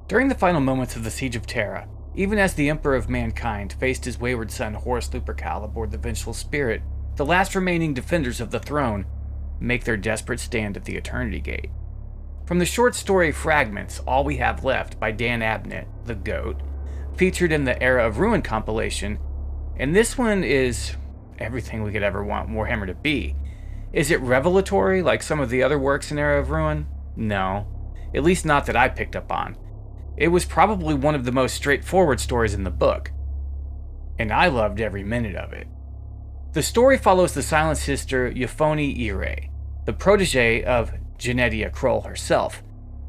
During the final moments of the Siege of Terra, even as the Emperor of Mankind faced his wayward son Horus Lupercal aboard the Vengeful Spirit, the last remaining defenders of the throne make their desperate stand at the Eternity Gate. From the short story Fragments, All We Have Left by Dan Abnett, the GOAT, featured in the Era of Ruin compilation, and this one is everything we could ever want Warhammer to be. Is it revelatory like some of the other works in Era of Ruin? No. At least not that I picked up on. It was probably one of the most straightforward stories in the book, and I loved every minute of it. The story follows the Silent Sister Euphony Ire, the protege of Genetia Kroll herself.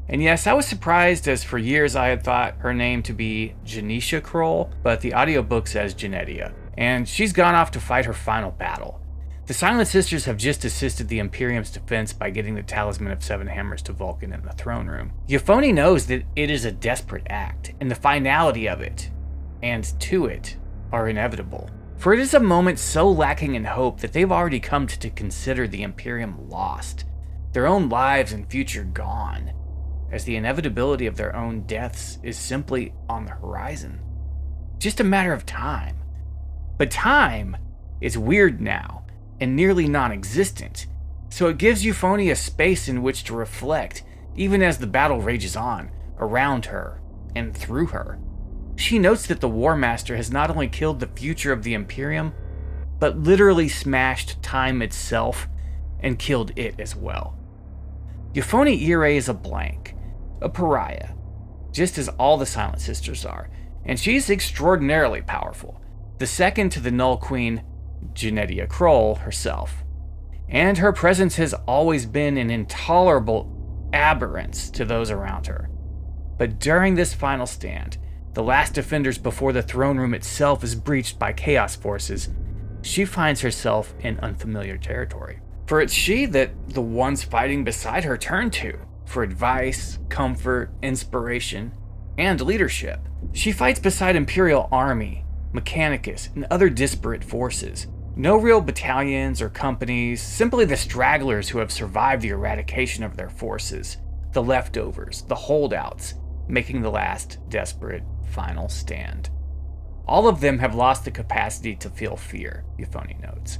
And yes, I was surprised, as for years I had thought her name to be Genetia Kroll, but the audiobook says Genetia, and she's gone off to fight her final battle. The Silent Sisters have just assisted the Imperium's defense by getting the Talisman of Seven Hammers to Vulcan in the throne room. Euphony knows that it is a desperate act, and the finality of it, and to it, are inevitable. For it is a moment so lacking in hope that they've already come to consider the Imperium lost, their own lives and future gone, as the inevitability of their own deaths is simply on the horizon. Just a matter of time. But time is weird now, and nearly non-existent, so it gives Euphony a space in which to reflect, even as the battle rages on, around her, and through her. She notes that the War Master has not only killed the future of the Imperium, but literally smashed time itself, and killed it as well. Euphony Ire is a blank, a pariah, just as all the Silent Sisters are, and she's extraordinarily powerful, the second to the Null Queen, Genetia Kroll herself, and her presence has always been an intolerable aberrance to those around her. But during this final stand, the last defenders before the throne room itself is breached by chaos forces, she finds herself in unfamiliar territory. For it's she that the ones fighting beside her turn to for advice, comfort, inspiration, and leadership. She fights beside Imperial Army, Mechanicus, and other disparate forces. No real battalions or companies, simply the stragglers who have survived the eradication of their forces, the leftovers, the holdouts, making the last desperate final stand. All of them have lost the capacity to feel fear, Euphony notes.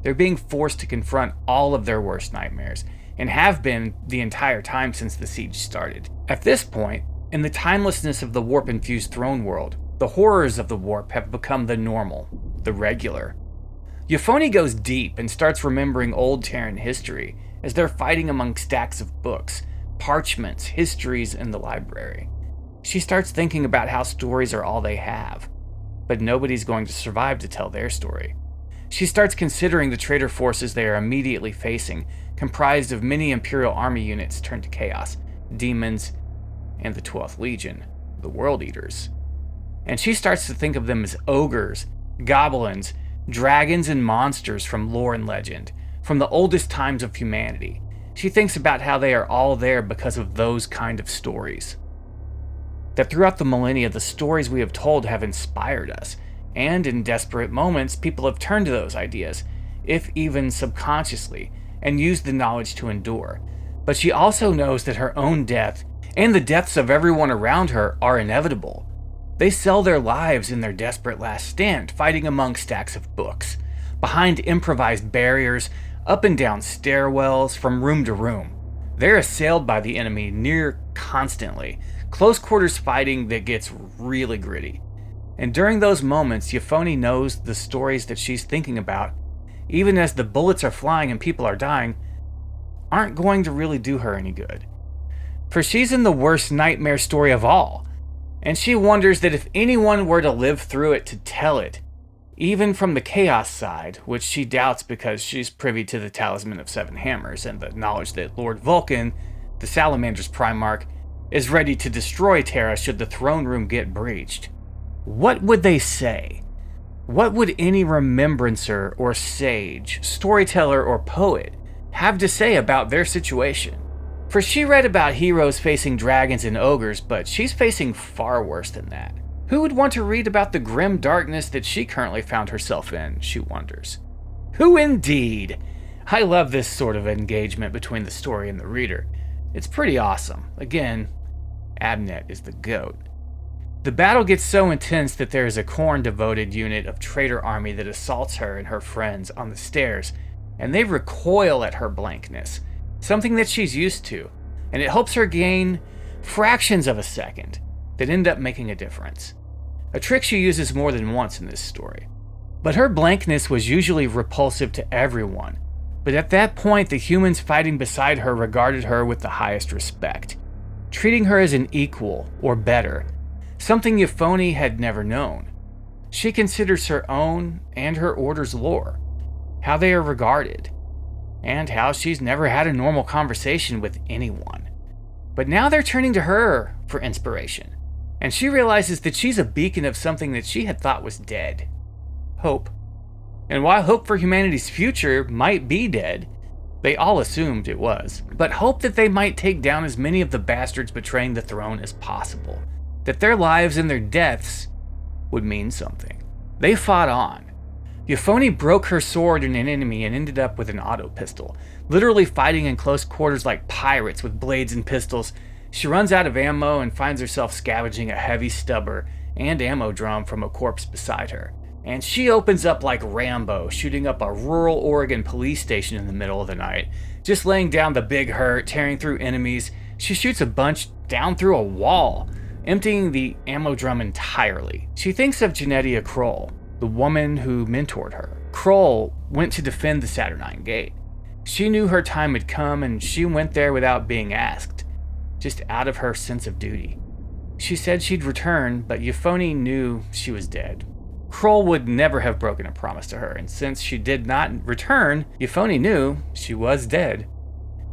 They're being forced to confront all of their worst nightmares, and have been the entire time since the siege started. At this point, in the timelessness of the warp-infused throne world, the horrors of the warp have become the normal, the regular. Euphony goes deep and starts remembering old Terran history as they're fighting among stacks of books, parchments, histories in the library. She starts thinking about how stories are all they have, but nobody's going to survive to tell their story. She starts considering the traitor forces they are immediately facing, comprised of many Imperial Army units turned to chaos, demons, and the 12th Legion, the World Eaters. And she starts to think of them as ogres, goblins, dragons, and monsters from lore and legend, from the oldest times of humanity. She thinks about how they are all there because of those kind of stories. That throughout the millennia, the stories we have told have inspired us, and in desperate moments, people have turned to those ideas, if even subconsciously, and used the knowledge to endure. But she also knows that her own death, and the deaths of everyone around her, are inevitable. They sell their lives in their desperate last stand, fighting among stacks of books, behind improvised barriers, up and down stairwells, from room to room. They're assailed by the enemy near constantly, close quarters fighting that gets really gritty. And during those moments, Euphony knows the stories that she's thinking about, even as the bullets are flying and people are dying, aren't going to really do her any good. For she's in the worst nightmare story of all, and she wonders that if anyone were to live through it to tell it, even from the chaos side, which she doubts because she's privy to the Talisman of Seven Hammers and the knowledge that Lord Vulcan, the Salamander's Primarch, is ready to destroy Terra should the throne room get breached. What would they say? What would any remembrancer or sage, storyteller or poet have to say about their situation? For she read about heroes facing dragons and ogres, but she's facing far worse than that. Who would want to read about the grim darkness that she currently found herself in, she wonders. Who indeed? I love this sort of engagement between the story and the reader. It's pretty awesome. Again, Abnet is the goat. The battle gets so intense that there is a Khorne-devoted unit of traitor army that assaults her and her friends on the stairs, and they recoil at her blankness, something that she's used to, and it helps her gain fractions of a second that end up making a difference. A trick she uses more than once in this story. But her blankness was usually repulsive to everyone, but at that point the humans fighting beside her regarded her with the highest respect, treating her as an equal or better, something Euphony had never known. She considers her own and her order's lore, how they are regarded, and how she's never had a normal conversation with anyone. But now they're turning to her for inspiration, and she realizes that she's a beacon of something that she had thought was dead. Hope. And while hope for humanity's future might be dead, they all assumed it was, but hope that they might take down as many of the bastards betraying the throne as possible, that their lives and their deaths would mean something. They fought on. Euphony broke her sword in an enemy and ended up with an auto pistol, literally fighting in close quarters like pirates with blades and pistols. She runs out of ammo and finds herself scavenging a heavy stubber and ammo drum from a corpse beside her. And she opens up like Rambo, shooting up a rural Oregon police station in the middle of the night, just laying down the big hurt, tearing through enemies. She shoots a bunch down through a wall, emptying the ammo drum entirely. She thinks of Genetia Kroll, the woman who mentored her. Kroll went to defend the Saturnine Gate. She knew her time had come, and she went there without being asked, just out of her sense of duty. She said she'd return, but Euphony knew she was dead. Kroll would never have broken a promise to her, and since she did not return, Euphony knew she was dead.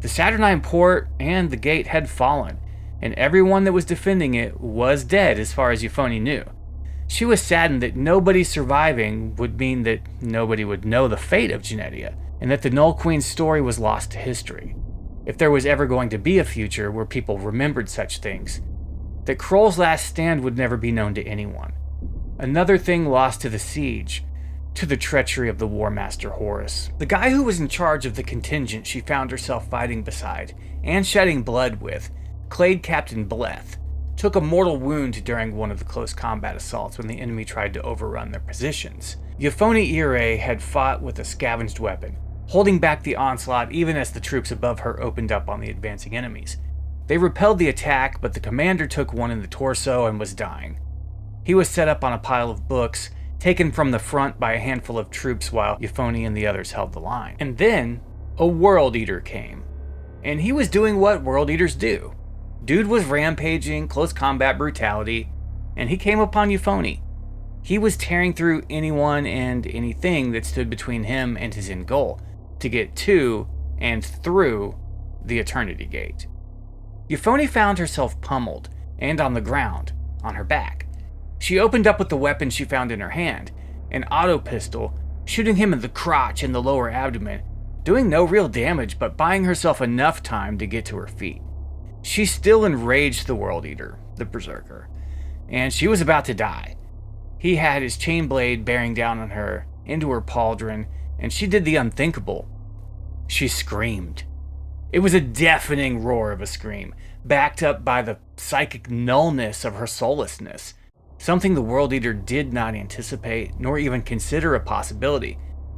The Saturnine port and the gate had fallen, and everyone that was defending it was dead as far as Euphony knew. She was saddened that nobody surviving would mean that nobody would know the fate of Genetia, and that the Null Queen's story was lost to history. If there was ever going to be a future where people remembered such things, that Kroll's last stand would never be known to anyone. Another thing lost to the siege, to the treachery of the War Master Horus. The guy who was in charge of the contingent she found herself fighting beside, and shedding blood with, Clade Captain Bleth, took a mortal wound during one of the close combat assaults when the enemy tried to overrun their positions. Euphony Ire had fought with a scavenged weapon, holding back the onslaught even as the troops above her opened up on the advancing enemies. They repelled the attack, but the commander took one in the torso and was dying. He was set up on a pile of books, taken from the front by a handful of troops while Euphony and the others held the line. And then, a World Eater came. And he was doing what World Eaters do. Dude was rampaging, close combat brutality, and he came upon Euphony. He was tearing through anyone and anything that stood between him and his end goal, to get to and through the Eternity Gate. Euphony found herself pummeled, and on the ground, on her back. She opened up with the weapon she found in her hand, an auto pistol, shooting him in the crotch and the lower abdomen, doing no real damage but buying herself enough time to get to her feet. She still enraged the World Eater, the Berserker, and she was about to die. He had his chain blade bearing down on her, into her pauldron, and she did the unthinkable. She screamed. It was a deafening roar of a scream, backed up by the psychic nullness of her soullessness. Something the World Eater did not anticipate, nor even consider a possibility.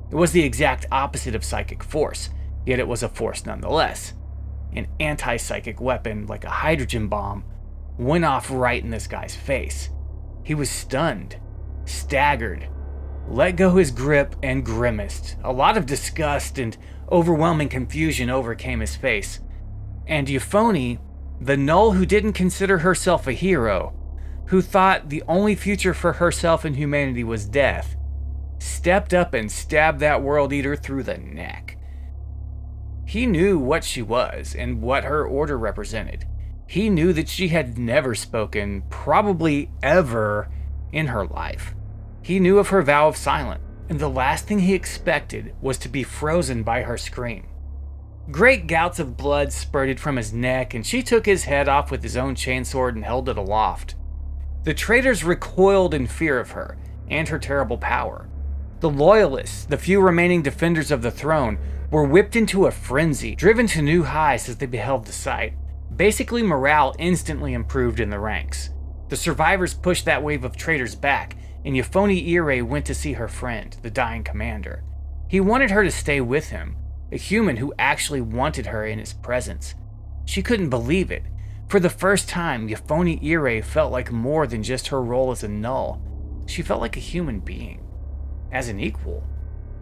It was the exact opposite of psychic force, yet it was a force nonetheless. An anti-psychic weapon, like a hydrogen bomb, went off right in this guy's face. He was stunned, staggered, let go his grip, and grimaced. A lot of disgust and overwhelming confusion overcame his face. And Euphony, the Null who didn't consider herself a hero, who thought the only future for herself and humanity was death, stepped up and stabbed that World Eater through the neck. He knew what she was and what her order represented. He knew that she had never spoken, probably ever, in her life. He knew of her vow of silence, and the last thing he expected was to be frozen by her scream. Great gouts of blood spurted from his neck, and she took his head off with his own chainsword and held it aloft. The traitors recoiled in fear of her, and her terrible power. The loyalists, the few remaining defenders of the throne, were whipped into a frenzy, driven to new heights as they beheld the sight. Basically, morale instantly improved in the ranks. The survivors pushed that wave of traitors back, and Euphony Ire went to see her friend, the dying commander. He wanted her to stay with him, a human who actually wanted her in his presence. She couldn't believe it. For the first time, Euphony Ire felt like more than just her role as a null. She felt like a human being, as an equal.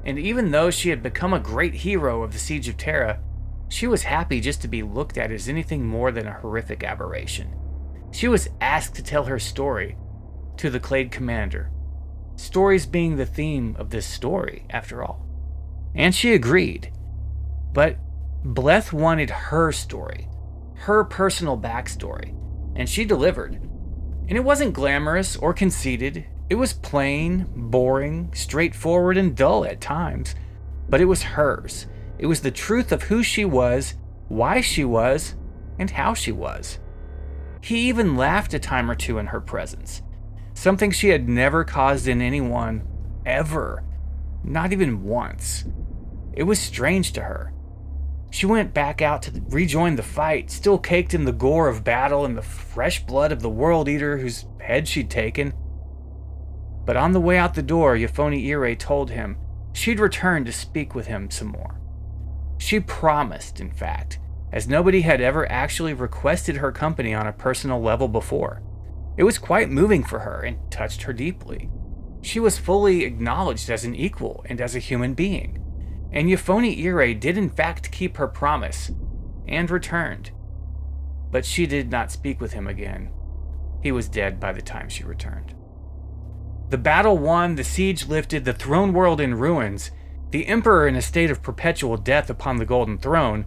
And even though she had become a great hero of the Siege of Terra, she was happy just to be looked at as anything more than a horrific aberration. She was asked to tell her story to the Clade Commander, stories being the theme of this story, after all. And she agreed. But Bleth wanted her story, her personal backstory, and she delivered. And it wasn't glamorous or conceited. It was plain, boring, straightforward, and dull at times. But it was hers. It was the truth of who she was, why she was, and how she was. He even laughed a time or two in her presence, something she had never caused in anyone, ever, not even once. It was strange to her. She went back out to rejoin the fight, still caked in the gore of battle and the fresh blood of the World Eater whose head she'd taken. But on the way out the door, Euphony Ire told him she'd return to speak with him some more. She promised, in fact, as nobody had ever actually requested her company on a personal level before. It was quite moving for her and touched her deeply. She was fully acknowledged as an equal and as a human being. And Euphony Ire did in fact keep her promise, and returned. But she did not speak with him again. He was dead by the time she returned. The battle won, the siege lifted, the throne world in ruins, the Emperor in a state of perpetual death upon the Golden Throne.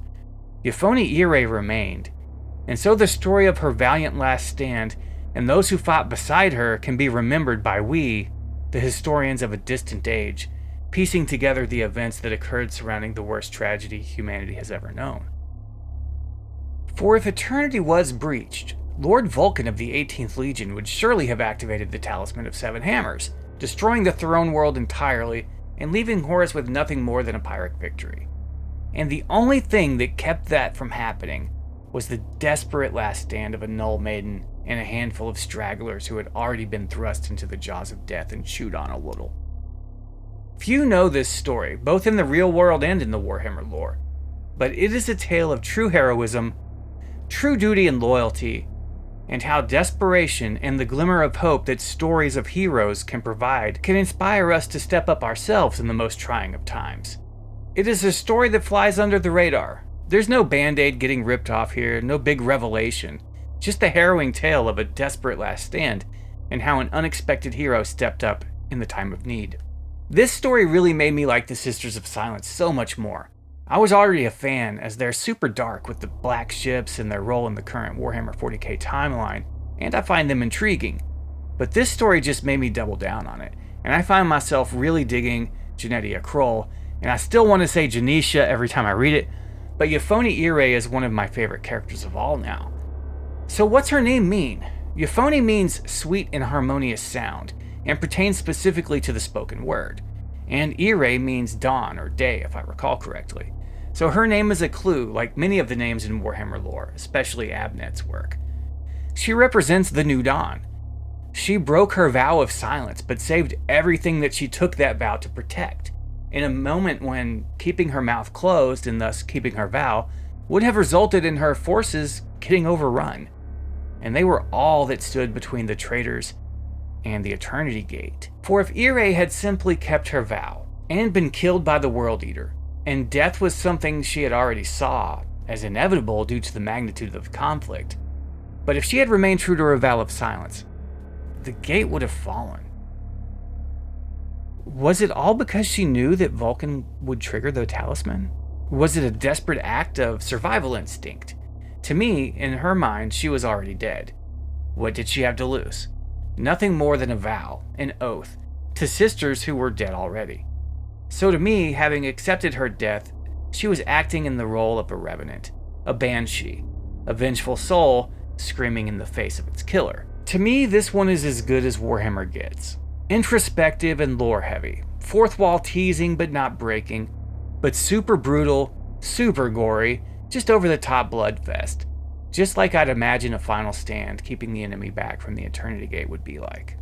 Euphony Ire remained, and so the story of her valiant last stand and those who fought beside her can be remembered by we, the historians of a distant age, piecing together the events that occurred surrounding the worst tragedy humanity has ever known. For if eternity was breached, Lord Vulcan of the 18th Legion would surely have activated the Talisman of Seven Hammers, destroying the throne world entirely and leaving Horus with nothing more than a Pyrrhic victory. And the only thing that kept that from happening was the desperate last stand of a Null Maiden and a handful of stragglers who had already been thrust into the jaws of death and chewed on a little. Few know this story, both in the real world and in the Warhammer lore, but it is a tale of true heroism, true duty and loyalty, and how desperation and the glimmer of hope that stories of heroes can provide can inspire us to step up ourselves in the most trying of times. It is a story that flies under the radar. There's no band-aid getting ripped off here, no big revelation, just the harrowing tale of a desperate last stand and how an unexpected hero stepped up in the time of need. This story really made me like the Sisters of Silence so much more. I was already a fan, as they're super dark with the black ships and their role in the current Warhammer 40k timeline, and I find them intriguing. But this story just made me double down on it, and I find myself really digging Genetia Kroll, and I still want to say Janisha every time I read it, but Euphony Ire is one of my favorite characters of all now. So what's her name mean? Euphony means sweet and harmonious sound, and pertains specifically to the spoken word. And Ire means dawn or day, if I recall correctly. So her name is a clue, like many of the names in Warhammer lore, especially Abnet's work. She represents the new dawn. She broke her vow of silence, but saved everything that she took that vow to protect, in a moment when keeping her mouth closed, and thus keeping her vow, would have resulted in her forces getting overrun. And they were all that stood between the traitors and the Eternity Gate. For if Ire had simply kept her vow, and been killed by the World Eater, and death was something she had already saw as inevitable due to the magnitude of the conflict, but if she had remained true to her vow of silence, the gate would have fallen. Was it all because she knew that Vulcan would trigger the talisman? Was it a desperate act of survival instinct? To me, in her mind, she was already dead. What did she have to lose? Nothing more than a vow, an oath, to sisters who were dead already. So to me, having accepted her death, she was acting in the role of a revenant, a banshee, a vengeful soul screaming in the face of its killer. To me, this one is as good as Warhammer gets. Introspective and lore-heavy, fourth wall teasing but not breaking, but super brutal, super gory, just over-the-top bloodfest. Just like I'd imagine a final stand keeping the enemy back from the Eternity Gate would be like.